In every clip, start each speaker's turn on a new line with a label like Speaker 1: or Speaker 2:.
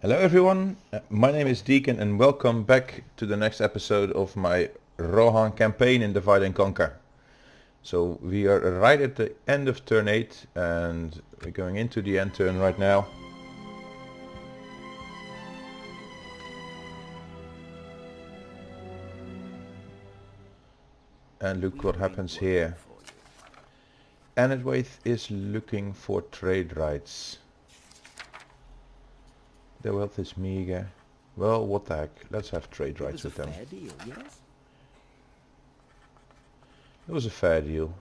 Speaker 1: Hello everyone, my name is Deacon and welcome back to the next episode of my Rohan campaign in Divide and Conquer. So we are right at the end of turn 8 and we're going into the end turn right now. And look what happens here. Anetwaith is looking for trade rights. Their wealth is meager. Well, what the heck, let's have trade rights with them.
Speaker 2: Deal, yes?
Speaker 1: It was a fair deal.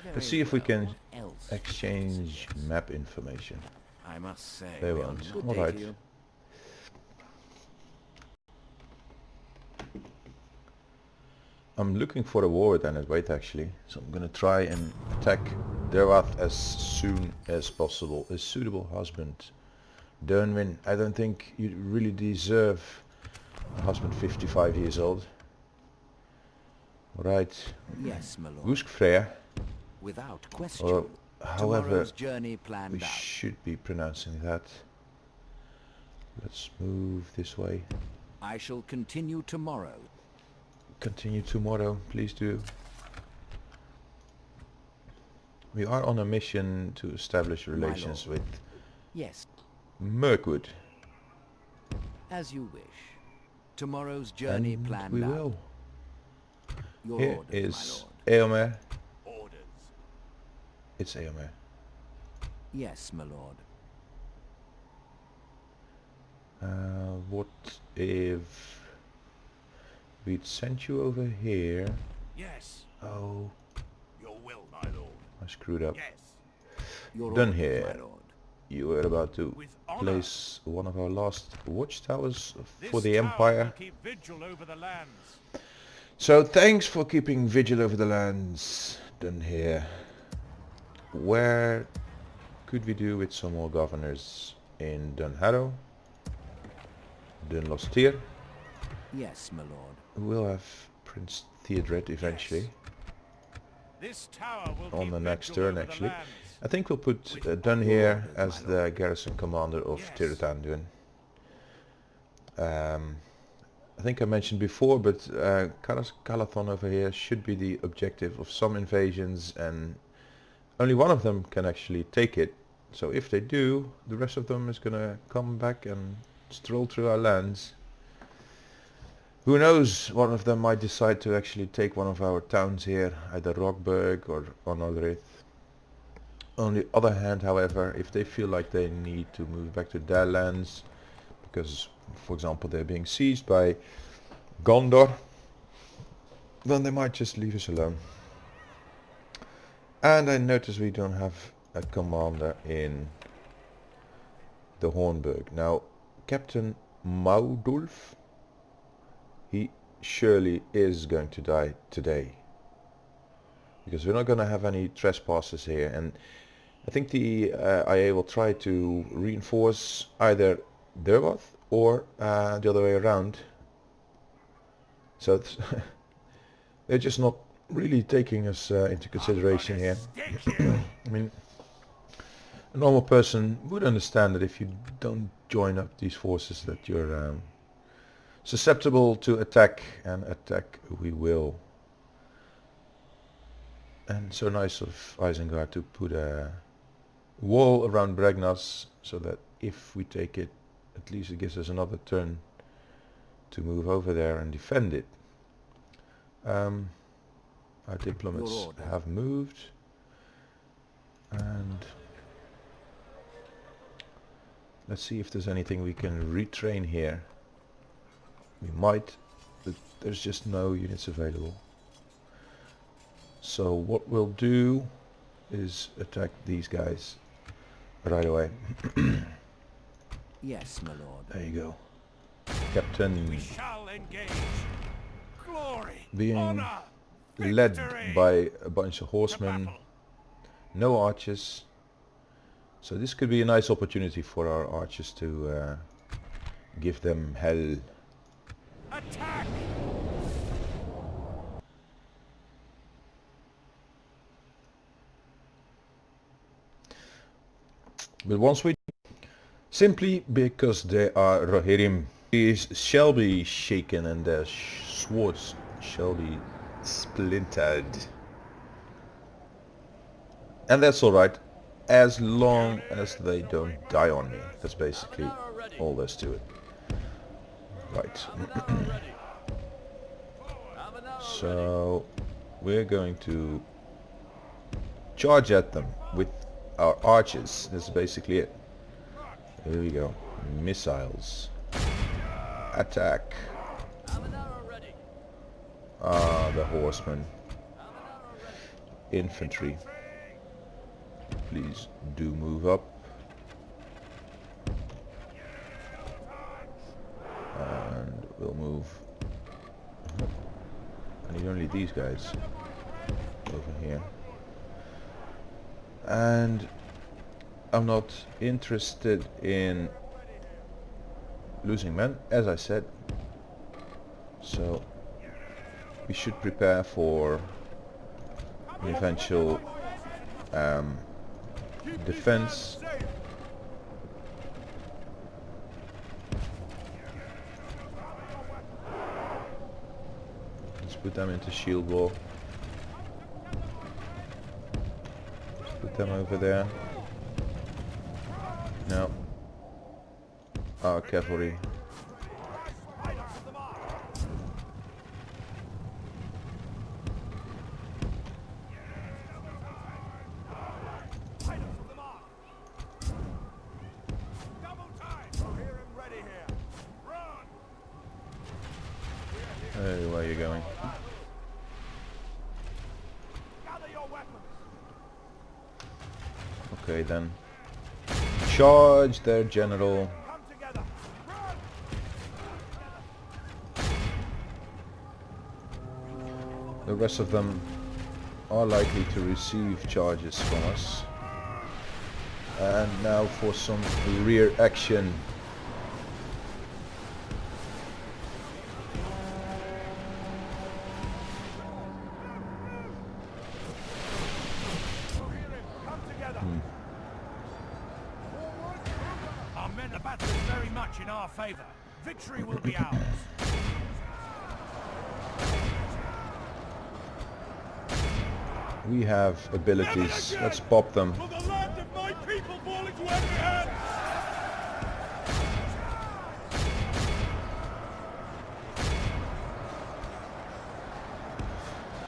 Speaker 2: Very
Speaker 1: Let's see if we can
Speaker 2: else
Speaker 1: exchange map information.
Speaker 2: I must say,
Speaker 1: They won't. Alright. I'm looking for a war with Anetwaith actually, so I'm gonna try and attack Derwath as soon as possible. A suitable husband. Dernwin, I don't think you really deserve a husband 55 years old. Right.
Speaker 2: Yes, my lord.
Speaker 1: Guskfreyr.
Speaker 2: Without question.
Speaker 1: Or however
Speaker 2: Journey planned
Speaker 1: we
Speaker 2: out.
Speaker 1: should be pronouncing that. Let's move this way.
Speaker 2: I shall continue tomorrow.
Speaker 1: Continue tomorrow, please do. We are on a mission to establish relations with
Speaker 2: Yes,
Speaker 1: Mirkwood.
Speaker 2: as you wish. Tomorrow's journey
Speaker 1: And
Speaker 2: planned
Speaker 1: we
Speaker 2: out.
Speaker 1: will.
Speaker 2: Your
Speaker 1: Here
Speaker 2: orders,
Speaker 1: is
Speaker 2: my lord.
Speaker 1: Eomer.
Speaker 2: Orders.
Speaker 1: It's Eomer.
Speaker 2: Yes, my lord.
Speaker 1: What if we'd sent you over here?
Speaker 3: Yes,
Speaker 1: Oh,
Speaker 3: your will, my lord.
Speaker 1: I screwed up.
Speaker 3: Yes,
Speaker 2: Your
Speaker 1: Done
Speaker 2: orders,
Speaker 1: here.
Speaker 2: my lord.
Speaker 1: You were about to
Speaker 3: with honor.
Speaker 1: place one of our last watchtowers
Speaker 3: This
Speaker 1: for the
Speaker 3: tower
Speaker 1: Empire.
Speaker 3: will keep vigil over the lands.
Speaker 1: So thanks for keeping vigil over the lands. Done here. Where could we do with some more governors? In Dunharrow, Dunlostier.
Speaker 2: Yes, my lord.
Speaker 1: We'll have Prince Theodred eventually.
Speaker 3: This tower will
Speaker 1: On
Speaker 3: keep
Speaker 1: the next
Speaker 3: vigil
Speaker 1: turn
Speaker 3: over the
Speaker 1: actually.
Speaker 3: lands.
Speaker 1: I think we'll put Dun here
Speaker 2: orders,
Speaker 1: as
Speaker 2: my
Speaker 1: the garrison commander of
Speaker 3: Yes.
Speaker 1: Tirthanduin. I think I mentioned before, but Calathon over here should be the objective of some invasions, and only one of them can actually take it. So if they do, the rest of them is gonna come back and stroll through our lands. Who knows, one of them might decide to actually take one of our towns here, either Rockburg or Onodrith. On the other hand, however, if they feel like they need to move back to their lands, because, for example, they're being seized by Gondor, then they might just leave us alone. And I notice we don't have a commander in the Hornburg. Now, Captain Maudulf, he surely is going to die today, because we're not going to have any trespassers here, and I think the IA will try to reinforce either Derwath or the other way around. So they're just not really taking us into consideration here. I mean, a normal person would understand that if you don't join up these forces that you're susceptible to attack, and attack we will. And so nice of Isengard to put a wall around Bregnas, so that if we take it, at least it gives us another turn to move over there and defend it. Our diplomats have moved, and let's see if there's anything we can retrain here. We might, but there's just no units available. So what we'll do is attack these guys right away.
Speaker 2: Yes, my lord.
Speaker 1: There you go. Captain
Speaker 3: We shall engage. Glory,
Speaker 1: being
Speaker 3: honor,
Speaker 1: led
Speaker 3: victory.
Speaker 1: by a bunch of
Speaker 3: To
Speaker 1: horsemen,
Speaker 3: battle.
Speaker 1: no archers. So this could be a nice opportunity for our archers to give them hell.
Speaker 3: Attack!
Speaker 1: But once we Simply because they are Rohirrim. These shall be shaken and their swords shall be splintered. And that's alright, as long as they don't die on me. That's basically all there's to it. Right. So we're going to charge at them with our archers. That's basically it. Here we go. Missiles. Attack. Ah, the horsemen. Infantry. Please do move up. And we'll move. I need only these guys over here. And I'm not interested in losing men, as I said. So we should prepare for an eventual defense. Let's put them into shield wall. Let's put them over there. Now our cavalry. Hey, where are you going? Okay then. Charge their general. The rest of them are likely to receive charges from us. And now for some rear action.
Speaker 3: Our men are battling very much in our favor. Victory will be ours.
Speaker 1: We have abilities. Let's pop them.
Speaker 3: Will the land of my people fall into enemy hands?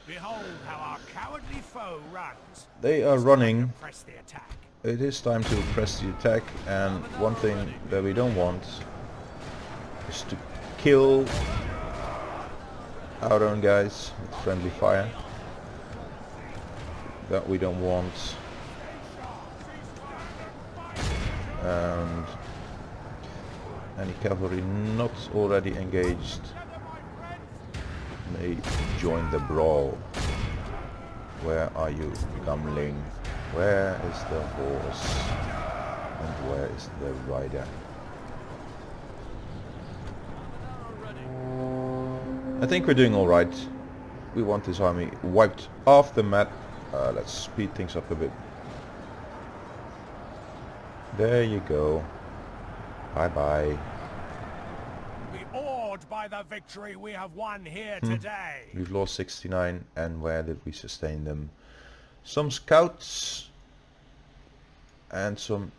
Speaker 3: Behold how our cowardly foe runs.
Speaker 1: They are running.
Speaker 3: Press the attack.
Speaker 1: It is time to press the attack, and one thing that we don't want is to kill our own guys with friendly fire. That we don't want. And any cavalry not already engaged may join the brawl. Where are you, Gumling? Where is the horse? And where is the rider? I think we're doing alright. We want this army wiped off the map. Let's speed things up a bit. There you go. Bye bye.
Speaker 3: Be awed by the victory we have won here today.
Speaker 1: We've lost 69, and where did we sustain them? Some scouts and some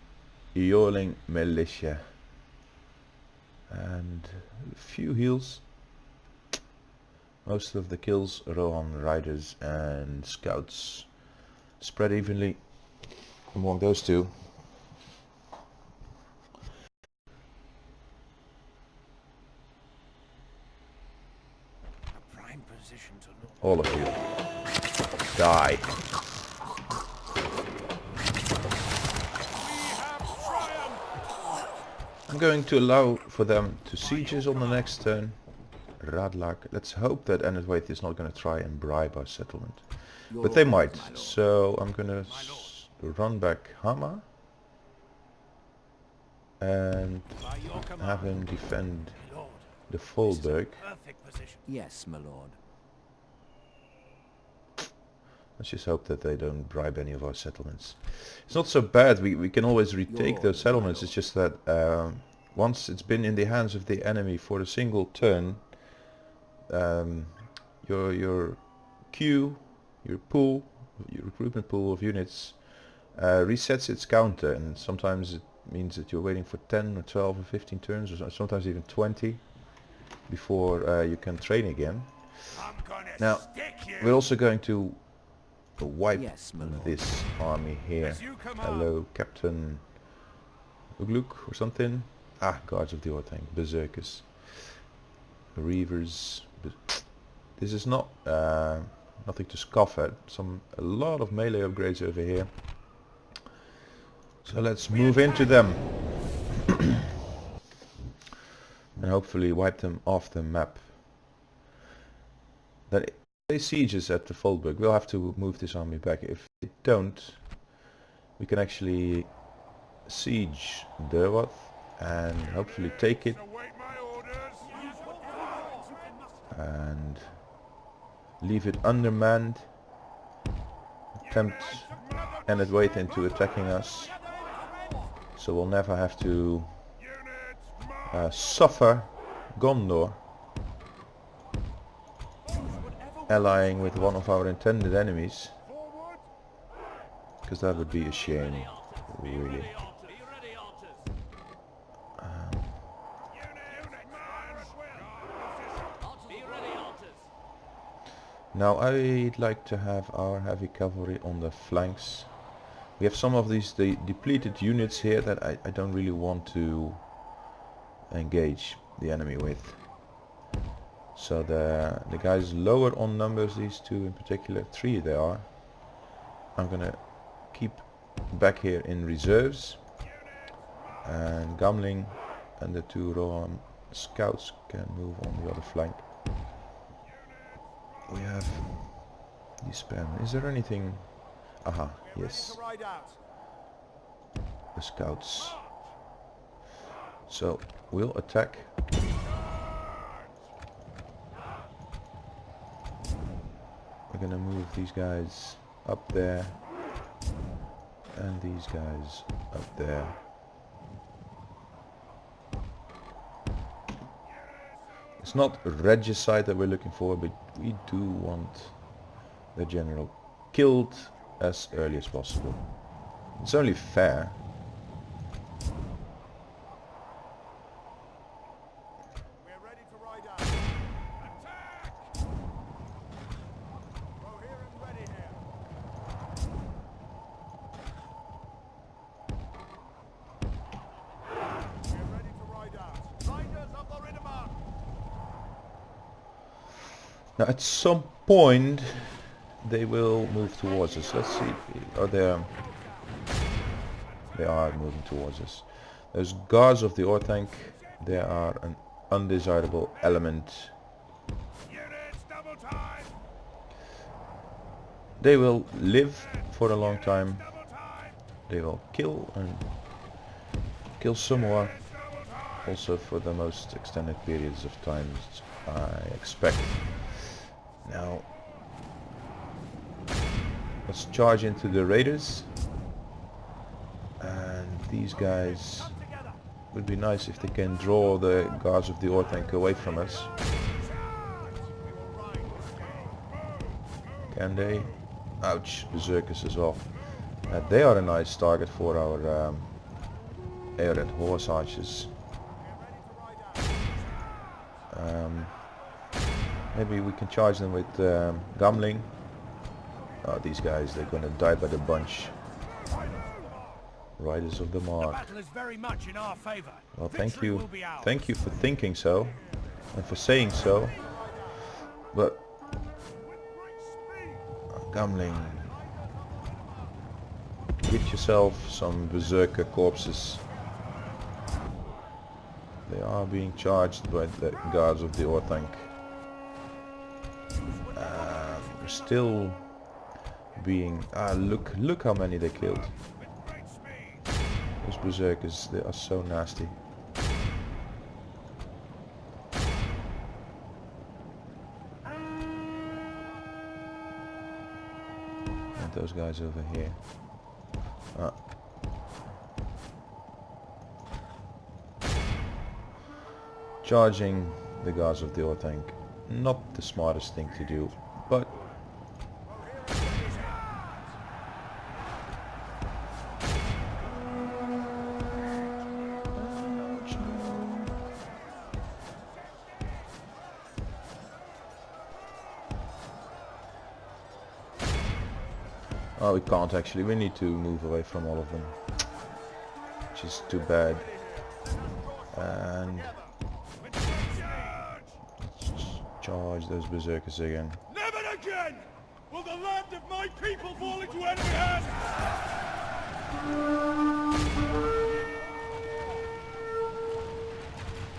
Speaker 1: Eoling militia and a few heals. Most of the kills are on riders and scouts, spread evenly among those two.
Speaker 3: A prime position to look.
Speaker 1: All of you, die. I'm going to allow for them to siege us on the next turn. Radlak. Let's hope that Enedwaith is not going to try and bribe our settlement. But they might. So I'm going to run back Hama and have him defend the Hornburg.
Speaker 2: Yes, my lord.
Speaker 1: Let's just hope that they don't bribe any of our settlements. It's not so bad, we can always retake those settlements. It's just that once it's been in the hands of the enemy for a single turn, your queue, your pool, your recruitment pool of units resets its counter, and sometimes it means that you're waiting for 10 or 12 or 15 turns, or sometimes even 20 before you can train again. Now we're also going to wipe this army here. Hello, Captain Ugluk or something. Guards of the Orthanc, Berserkers, Reavers. This is not nothing to scoff at. A lot of melee upgrades over here. So let's move into them and hopefully wipe them off the map. Then if they sieges at the Hornburg, we'll have to move this army back. If they don't, we can actually siege Derwath and hopefully take it and leave it undermanned, attempt Enid Waith into attacking us, so we'll never have to suffer Gondor allying with one of our intended enemies, because that would be a shame, really. Now I'd like to have our heavy cavalry on the flanks. We have some of these depleted units here that I don't really want to engage the enemy with. So the guys lower on numbers, these two in particular, 3 they are, I'm gonna keep back here in reserves, and Gamling and the 2 Rohan scouts can move on the other flank. We have the spam. Is there anything? Aha, yes. The scouts. So we'll attack. We're gonna move these guys up there and these guys up there. It's not regicide that we're looking for, but we do want the general killed as early as possible. It's only fair.
Speaker 3: We're ready to ride out. Attack! Go here and ready here. We're ready to ride out. Riders of the Riddermark.
Speaker 1: Now at some point they will move towards us. Let's see. Oh, they are moving towards us. Those guards of the Orthanc, they are an undesirable element. They will live for a long time. They will kill and kill some more, also for the most extended periods of time, I expect. Now let's charge into the raiders, and these guys would be nice if they can draw the guards of the Orthanc away from us. Can they? Ouch, berserkers as well. They are a nice target for our Aered horse archers. Maybe we can charge them with Gamling. Oh, these guys, they're gonna die by the bunch. Riders of the Mark.
Speaker 3: Battle is very much in our favor.
Speaker 1: Well, thank you for thinking so and for saying so. But Gamling, get yourself some berserker corpses. They are being charged by the guards of the Orthanc. We're still being look how many they killed. Those berserkers, they are so nasty. And those guys over here. Charging the guards of the oil tank. Not the smartest thing to do, but oh, we can't actually. We need to move away from all of them, which is too bad. And charge those berserkers again.
Speaker 3: Never again will the land of my people fall into enemy hands!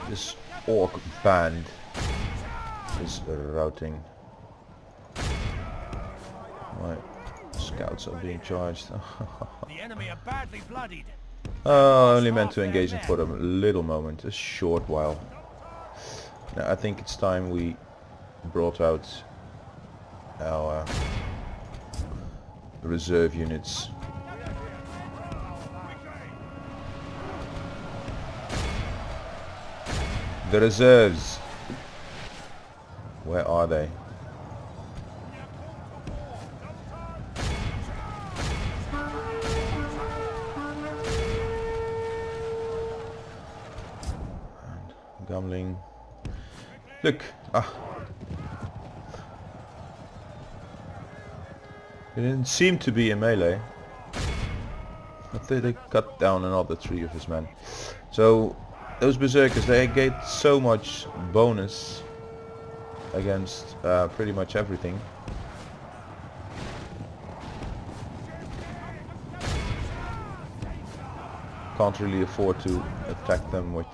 Speaker 1: This orc band is routing. My scouts are being charged.
Speaker 3: The enemy are badly bloodied.
Speaker 1: Oh, only meant to engage them for a little moment, a short while. Now I think it's time we brought out our reserve units. The reserves. Where are they? And Gambling. Look. It didn't seem to be a melee. But they cut down another 3 of his men. So those berserkers, they get so much bonus against pretty much everything. Can't really afford to attack them with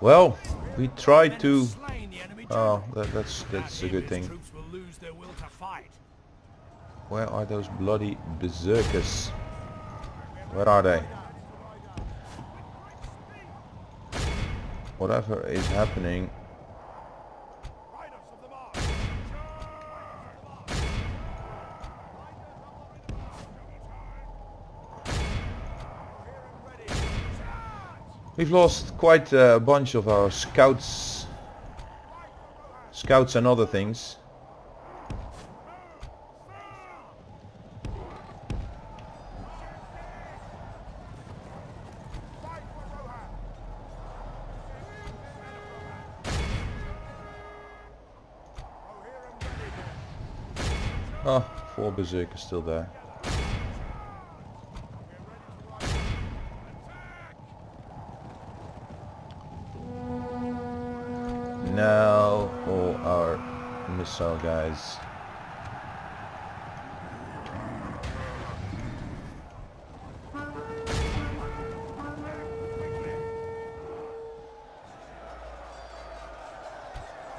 Speaker 1: well, we tried to. Oh, that's a good thing. Where are those bloody berserkers? Where are they? Whatever is happening. We've lost quite a bunch of our scouts and other things. Oh, 4 berserkers still there. Now all our missile guys.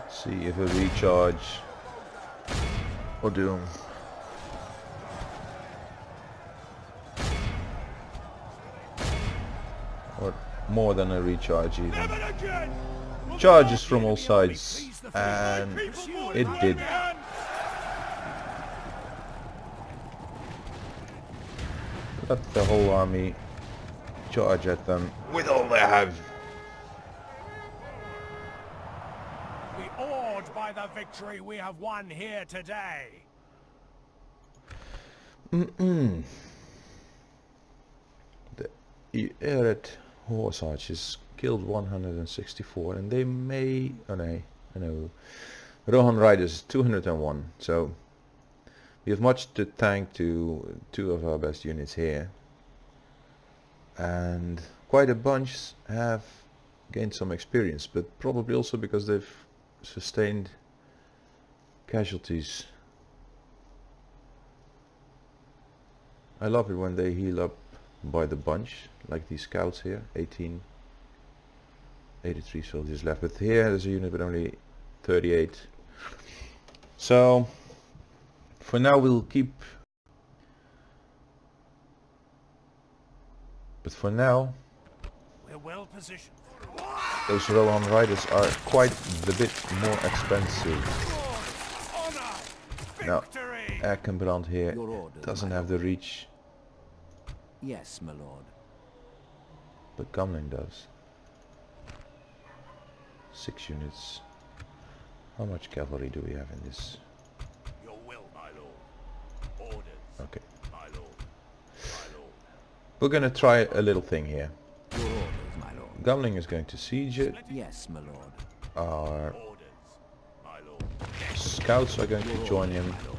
Speaker 1: Let's see if a recharge or doom. Or more than a recharge even. Charges from all sides, and it did. Let the whole army charge at them with all they have.
Speaker 3: We awed by the victory we have won here today.
Speaker 1: The Eret horse archers killed 164, and they may, oh no, I know, Rohan riders 201, so we have much to thank to 2 of our best units here, and quite a bunch have gained some experience, but probably also because they've sustained casualties. I love it when they heal up by the bunch, like these scouts here. 83 soldiers left, but here there's a unit with only 38. So For now we'll keep... But for now,
Speaker 3: We're well positioned.
Speaker 1: those Rohan riders are quite a bit more expensive.
Speaker 3: Honor!
Speaker 1: Now,
Speaker 3: Victory!
Speaker 1: Erkenbrand here
Speaker 2: Your orders,
Speaker 1: doesn't
Speaker 2: my
Speaker 1: have the reach,
Speaker 2: Yes, my lord.
Speaker 1: but Gamling does. 6 units. How much cavalry do we have in this?
Speaker 3: Your will, my lord. Orders,
Speaker 1: Okay.
Speaker 3: my lord. My lord.
Speaker 1: We're gonna try a little thing here.
Speaker 2: Your orders, my lord.
Speaker 1: Gamling is going to siege it.
Speaker 2: Yes, my lord.
Speaker 1: Our
Speaker 3: Orders, my lord.
Speaker 1: scouts are going to join him.
Speaker 2: My lord.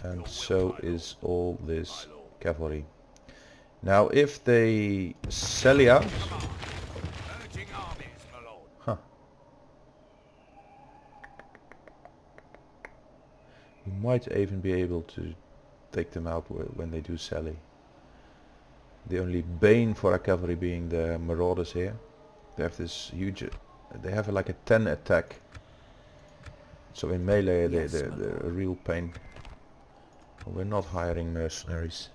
Speaker 1: And so is all this cavalry. Now if they sally out...
Speaker 3: Urging armies, my lord.
Speaker 1: Huh. We might even be able to take them out when they do sally. The only bane for our cavalry being the marauders here. They have this huge... They have like a 10 attack. So in melee
Speaker 2: Yes,
Speaker 1: they're a real pain. We're not hiring mercenaries.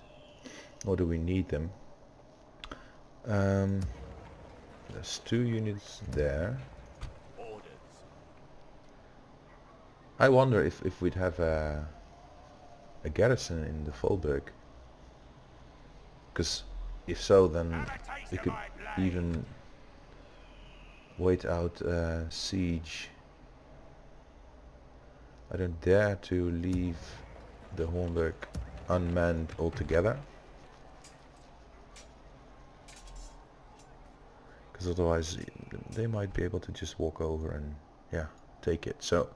Speaker 1: Nor do we need them. There's 2 units there.
Speaker 3: Orders.
Speaker 1: I wonder if we'd have a garrison in the Hornburg. Because if so, then we could even wait out a siege. I don't dare to leave the Hornburg unmanned altogether. Because otherwise they might be able to just walk over and yeah, take it. So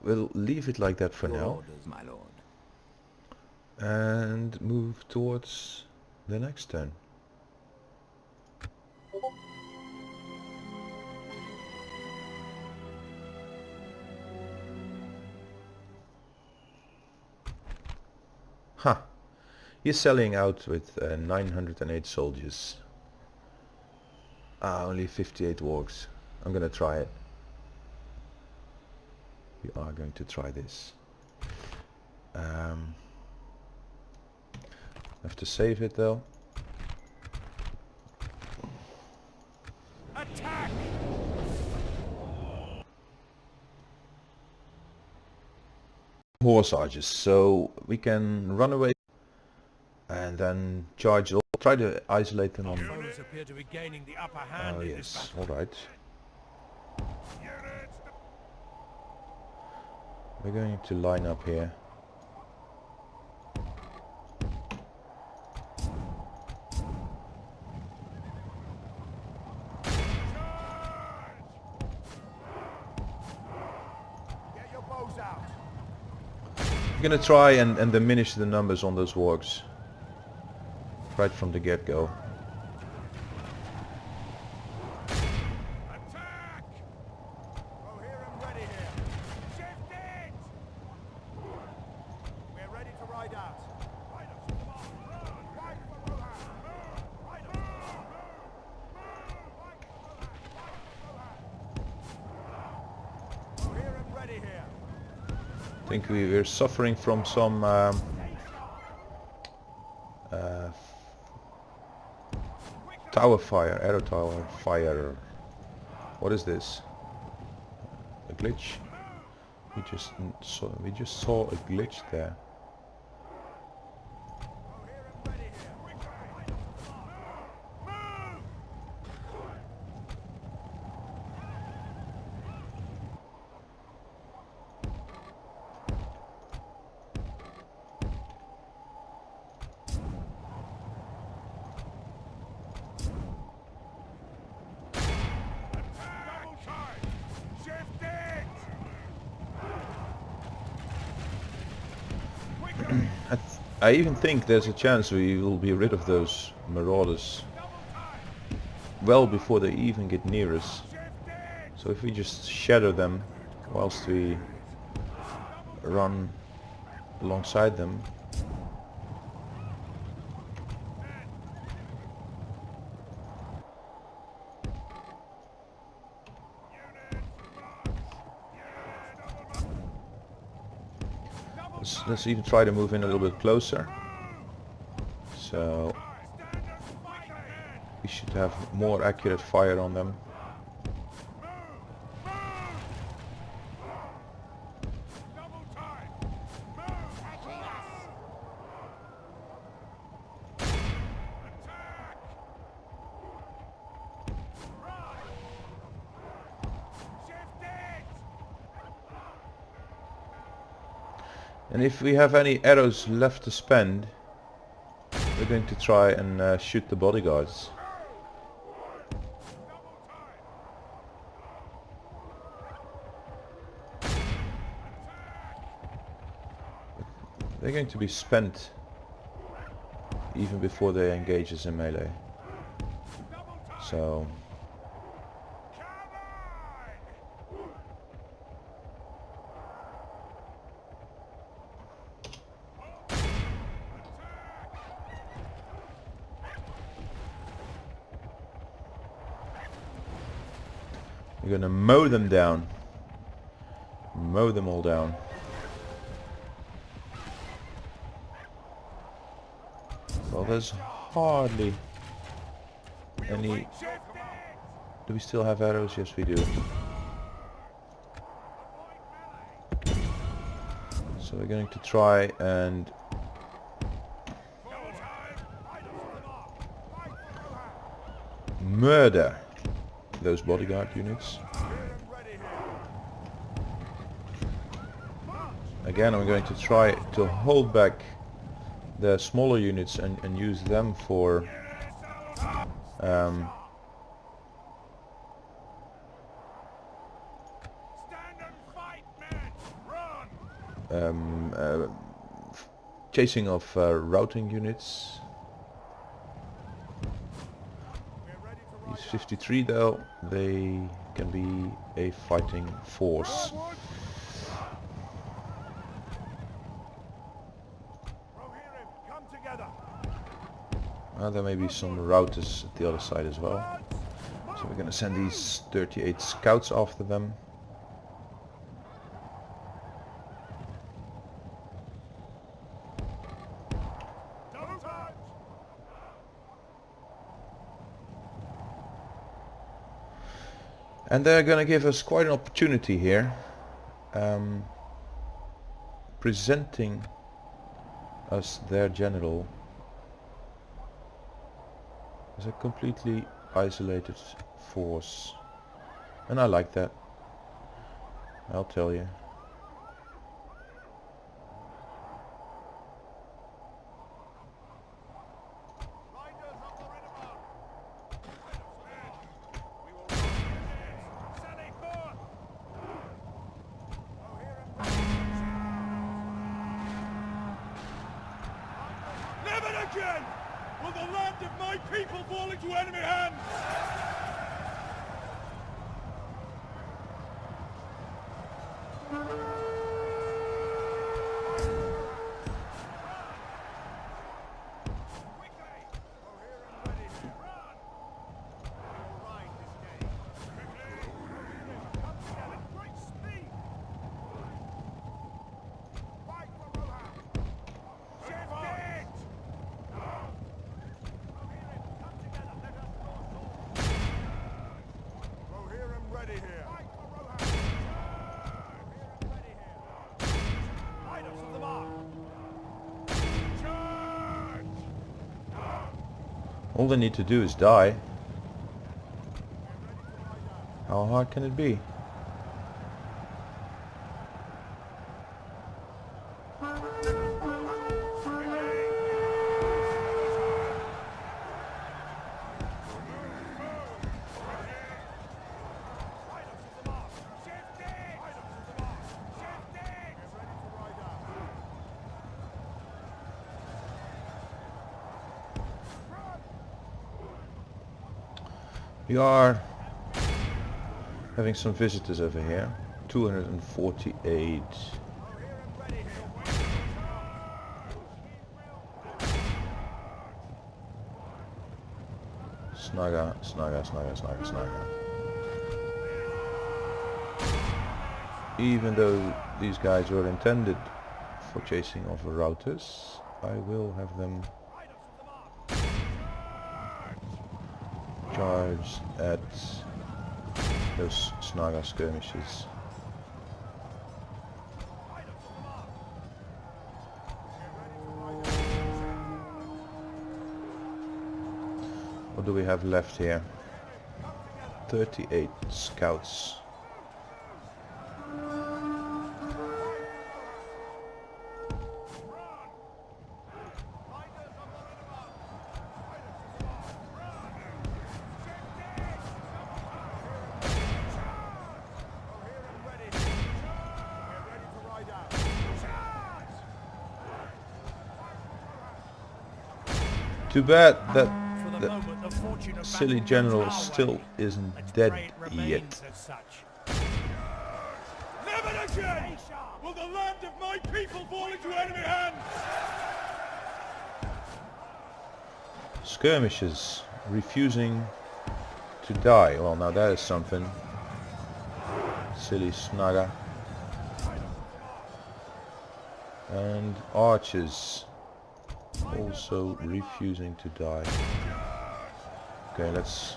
Speaker 1: we'll leave it like that for
Speaker 2: Your
Speaker 1: now
Speaker 2: orders, my lord.
Speaker 1: and move towards the next turn. Huh. He's selling out with 908 soldiers. Only 58 wargs. I'm gonna try it. We are going to try this. I have to save it though.
Speaker 3: Attack!
Speaker 1: Horse archers, so we can run away and then charge. Try to isolate them on.
Speaker 3: Foes appear to be gaining the upper hand
Speaker 1: Oh
Speaker 3: in this
Speaker 1: yes,
Speaker 3: battle.
Speaker 1: all right. We're going to line up here.
Speaker 3: Get your bows out.
Speaker 1: We're gonna try and diminish the numbers on those wargs right from the get-go.
Speaker 3: Attack! Oh, here and ready here. Shift it! We're ready to ride out. Riders, come on, run! Right for Rohan! Move! Riders, move! Right for Rohan! Oh, here and ready here.
Speaker 1: I think we're suffering from some tower fire, arrow tower fire. What is this? A glitch? We just saw a glitch there.
Speaker 3: Oh, here and ready here. Riders, come on! Move! Double charge! Shift it! Quicker!
Speaker 1: I even think there's a chance we will be rid of those marauders
Speaker 3: Double time!
Speaker 1: well before they even get near us.
Speaker 3: Shift it!
Speaker 1: So if we just shatter them whilst we run alongside them. Let's even try to move in a little bit closer. So we should have more accurate fire on them. And if we have any arrows left to spend, we're going to try and shoot the bodyguards. They're going to be spent even before they engage us in melee. So we're gonna mow them down. Mow them all down. Well, there's hardly any... Do we still have arrows? Yes, we do. So we're going to try and murder those bodyguard units. Again, I'm going to try to hold back the smaller units and use them for chasing of routing units. These 53 though, they can be a fighting force. There may be some routers at the other side as well. So we're going to send these 38 scouts after them. And they're going to give us quite an opportunity here, presenting us their general as a completely isolated force, and I like that, I'll tell you.
Speaker 3: Never again will the land of my people fall into enemy hands!
Speaker 1: All they need to do is die. How hard can it be? We are having some visitors over here. 248. Snaga, snaga, snaga, snaga, snaga. Even though these guys were intended for chasing of routers. I will have them charge at those Snaga skirmishes. What do we have left here? 38 scouts. Too bad that
Speaker 3: For the
Speaker 1: the
Speaker 3: moment, the fortune of
Speaker 1: silly
Speaker 3: battle
Speaker 1: general
Speaker 3: goes our
Speaker 1: still
Speaker 3: way.
Speaker 1: isn't
Speaker 3: Let's
Speaker 1: dead
Speaker 3: pray it
Speaker 1: yet.
Speaker 3: remains as such.
Speaker 4: Never again will the land of my people fall into enemy hands!
Speaker 1: Skirmishes, refusing to die. Well, now that is something. Silly Snaga. And archers, also refusing to die. Okay, let's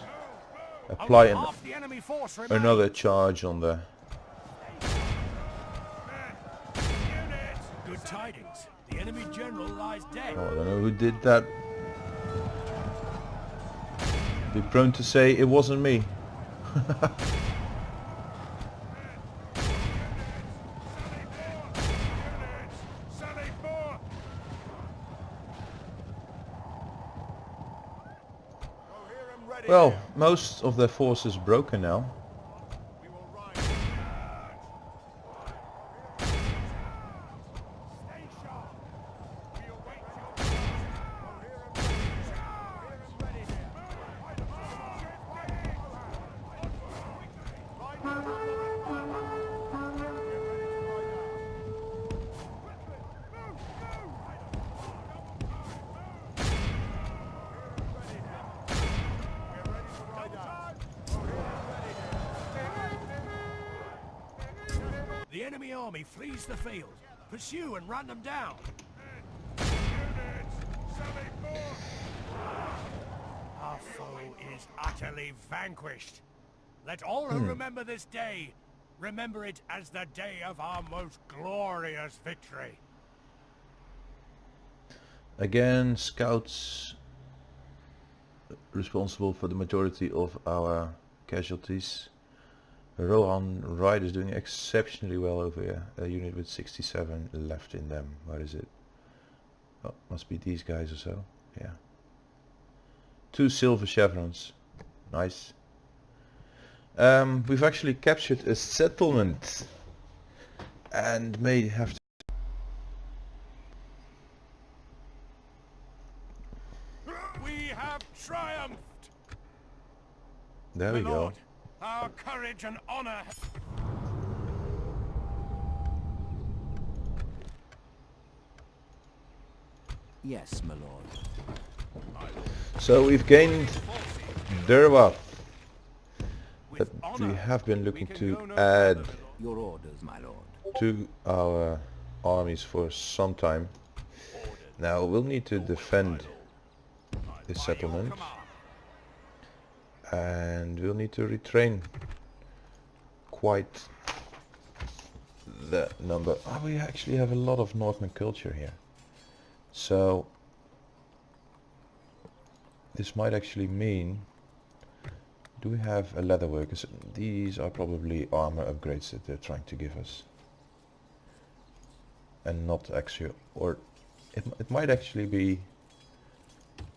Speaker 1: apply
Speaker 3: Only half the enemy force remains.
Speaker 1: another charge on the...
Speaker 3: Good tidings. The enemy general lies dead.
Speaker 1: Oh, I don't know who did that. Be prone to say it wasn't me. Well, most of their force is broken now.
Speaker 3: The enemy army flees the field. Pursue and run them down. Our foe is utterly vanquished. Let all who remember this day remember it as the day of our most glorious victory.
Speaker 1: Again, scouts responsible for the majority of our casualties. Rohan I is doing exceptionally well over here. A unit with 67 left in them. What is it? Oh, must be these guys or so. Yeah. 2 silver chevrons. Nice. We've actually captured a settlement and may have to...
Speaker 3: We have triumphed.
Speaker 1: There we
Speaker 3: My
Speaker 1: go.
Speaker 3: lord, our courage and honor.
Speaker 2: Yes, my lord.
Speaker 1: So we've gained Derwath,
Speaker 3: With
Speaker 1: but we
Speaker 3: honor,
Speaker 1: have been
Speaker 3: we
Speaker 1: looking
Speaker 3: can
Speaker 1: to
Speaker 3: go no
Speaker 1: add
Speaker 3: further.
Speaker 2: Your orders, my lord.
Speaker 1: to our armies for some time. Now we'll need to defend this
Speaker 3: By your
Speaker 1: settlement,
Speaker 3: command.
Speaker 1: and we'll need to retrain quite the number. Oh, we actually have a lot of Northman culture here, so this might actually mean... Do we have a leatherworkers? These are probably armor upgrades that they're trying to give us, and not actual, or it might actually be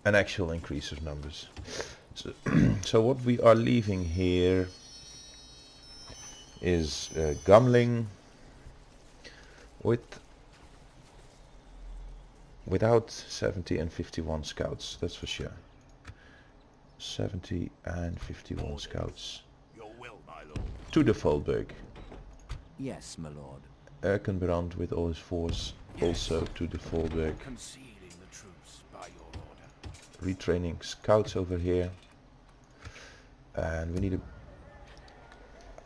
Speaker 1: an actual increase of numbers. So, so what we are leaving here is Gumling without 70 and 51 scouts, that's for sure. 70 and 51 scouts
Speaker 3: Your will, my lord.
Speaker 1: to the Hornburg.
Speaker 2: Yes, my lord.
Speaker 1: Erkenbrand with all his force also to the Hornburg.
Speaker 3: Concealing the troops by your order.
Speaker 1: Retraining scouts over here, and we need a...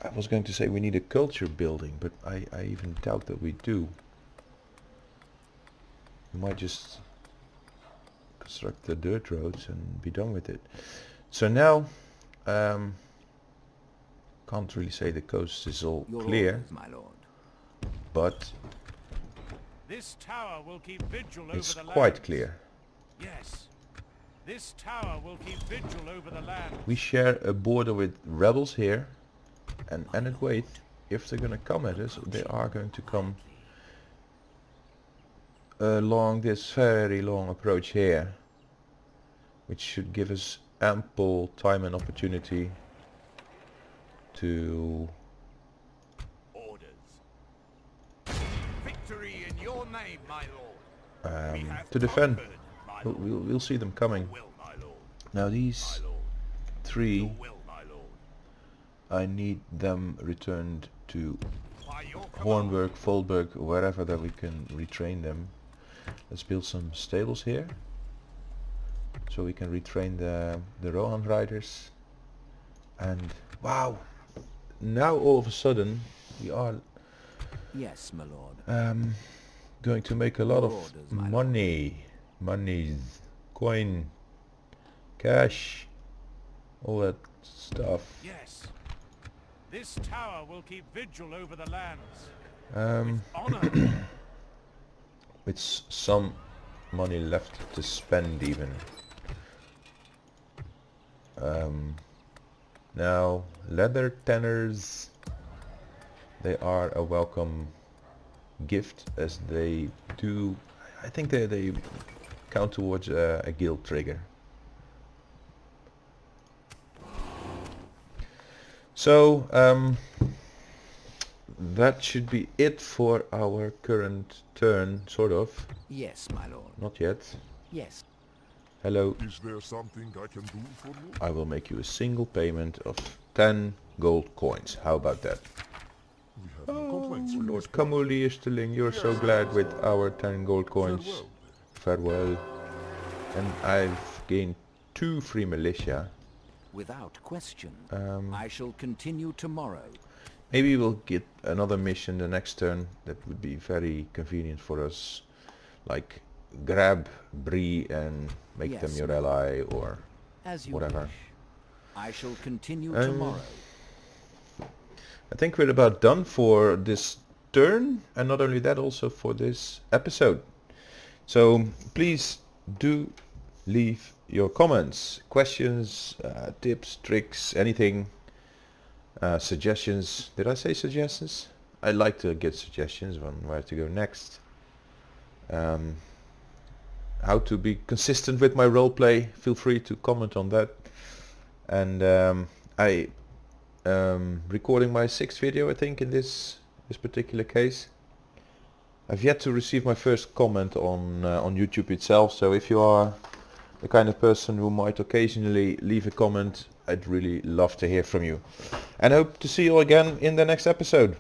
Speaker 1: I was going to say we need a culture building, but I even doubt that we do. We might just construct the dirt roads and be done with it. So now, can't really say the coast is all
Speaker 2: Your
Speaker 1: clear,
Speaker 2: orders, my lord.
Speaker 1: but
Speaker 3: This tower will keep vigil
Speaker 1: it's
Speaker 3: over the
Speaker 1: quite
Speaker 3: lands.
Speaker 1: clear.
Speaker 3: Yes. This tower will keep vigil over the land.
Speaker 1: We share a border with rebels here, and wait, if they're gonna come at us, they are going to come along this very long approach here, which should give us ample time and opportunity to
Speaker 4: Orders. Victory in your name, my lord. We have
Speaker 1: to defend.
Speaker 4: conquered, my
Speaker 1: We'll,
Speaker 4: lord.
Speaker 1: we'll see them coming.
Speaker 4: Will, my lord.
Speaker 1: Now these
Speaker 4: My lord.
Speaker 1: three,
Speaker 4: Will, my lord.
Speaker 1: I need them returned to
Speaker 4: By your command.
Speaker 1: Hornburg, Volburg, wherever that we can retrain them. Let's build some stables here, so we can retrain the Rohan riders. And wow, now all of a sudden we are
Speaker 2: Yes, my lord.
Speaker 1: going to make a lot of
Speaker 2: Your orders, my lord.
Speaker 1: monies, coin, cash, all that stuff.
Speaker 3: Yes. This tower will keep vigil over the lands.
Speaker 1: Um,
Speaker 3: Honor.
Speaker 1: with some money left to spend even. Now leather tanners, they are a welcome gift, as they do, I think they count towards a guild trigger. So that should be it for our current turn, sort of.
Speaker 2: Yes, my lord.
Speaker 1: Not yet.
Speaker 2: Yes.
Speaker 1: Hello.
Speaker 5: Is there something I can do for you?
Speaker 1: I will make you a single payment of 10 gold coins. How about that?
Speaker 5: We have no complaints. with
Speaker 1: Lord
Speaker 5: this.
Speaker 1: Kamuli Easterling, you're so glad with our 10 gold coins.
Speaker 5: Farewell.
Speaker 1: Farewell. And I've gained 2 free militia.
Speaker 2: Without question. I shall continue tomorrow.
Speaker 1: Maybe we'll get another mission the next turn. That would be very convenient for us. Like grab Bree and make them
Speaker 2: Yes,
Speaker 1: your
Speaker 2: my
Speaker 1: ally, or
Speaker 2: As you
Speaker 1: whatever.
Speaker 2: wish. I shall continue
Speaker 1: Um,
Speaker 2: tomorrow.
Speaker 1: I think we're about done for this turn, and not only that, also for this episode. So please do leave your comments, questions, tips, tricks, anything, suggestions. Did I say suggestions? I'd like to get suggestions on where to go next. How to be consistent with my roleplay, feel free to comment on that. And I recording my 6th video, I think, in this particular case. I've yet to receive my first comment on YouTube itself, so if you are the kind of person who might occasionally leave a comment, I'd really love to hear from you. And hope to see you again in the next episode.